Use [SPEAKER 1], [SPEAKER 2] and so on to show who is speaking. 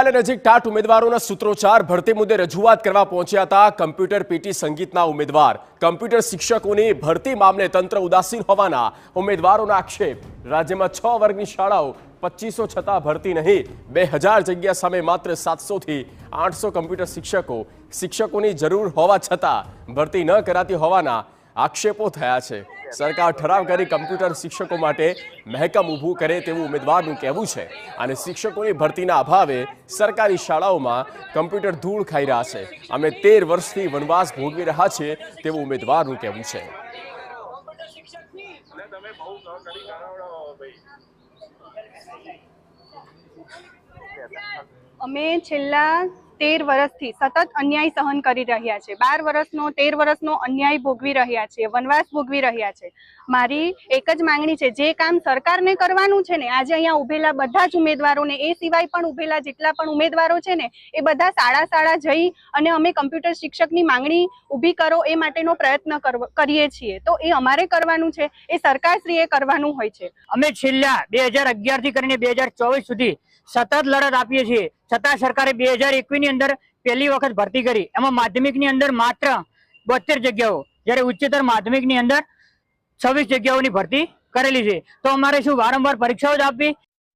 [SPEAKER 1] નજીક ટાટ ઉમેદવારોના સૂત્રોચ્ચાર ભરતી મુદ્દે રજૂઆત કરવા પહોંચ્યા હતા કમ્પ્યુટર પીટી સંગીતના ઉમેદવાર। કમ્પ્યુટર શિક્ષકોની ભરતી મામલે તંત્ર ઉદાસીન હોવાના ઉમેદવારોના આક્ષેપ। રાજ્યમાં 6 વર્ગની શાળાઓ 2500 છતાં ભરતી નહીં। 2000 જગ્યા સામે માત્ર 700 થી 800 કમ્પ્યુટર શિક્ષકોની જરૂર હોવા છતાં ભરતી ન કરાતી હોવાના આક્ષેપો થયા છે। સરકાર ઠરાવ કરી કમ્પ્યુટર શિક્ષકો માટે મહેકમ ઊભું કરે તેવું ઉમેદવારનું કહેવું છે અને શિક્ષકોની ભરતીના અભાવે સરકારી શાળાઓમાં કમ્પ્યુટર ધૂળ ખાઈ રહ્યા છે। અમે 13 વર્ષથી વનવાસ ભોગવી રહ્યા છીએ તેવું ઉમેદવારનું કહેવું છે।
[SPEAKER 2] અમે છેલ્લા 13 વર્ષથી સતત અન્યાય સહન કરી રહ્યા છે। 12 વર્ષનો 13 વર્ષનો અન્યાય ભોગવી રહ્યા છે, વનવાસ ભોગવી રહ્યા છે। મારી એક જ માંગણી છે, જે કામ સરકારને કરવાનું છે ને, આજે અહીંયા ઉભેલા બધા જ ઉમેદવારોને, એ સિવાય પણ ઉભેલા જેટલા પણ ઉમેદવારો છે ને, એ બધા શાળા જઈ અને અમે કમ્પ્યુટર શિક્ષકની માંગણી ઊભી કરો એ માટેનો પ્રયત્ન કરીએ છીએ। તો એ અમારે કરવાનું છે, એ સરકારશ્રીએ કરવાનું હોય છે।
[SPEAKER 3] અમે છેલ્લા 2011 થી કરીને 2024 સુધી સતત લડત આપીએ છીએ, છતાં સરકારે 2021 ની અંદર પહેલી વખત ભરતી કરી। એમાં માધ્યમિકની અંદર માત્ર 72 જગ્યાઓ, જ્યારે ઉચ્ચતર માધ્યમિકની અંદર 26 જગ્યાઓની ભરતી કરેલી છે। તો અમારે શું વારંવાર પરીક્ષાઓ જ આપવી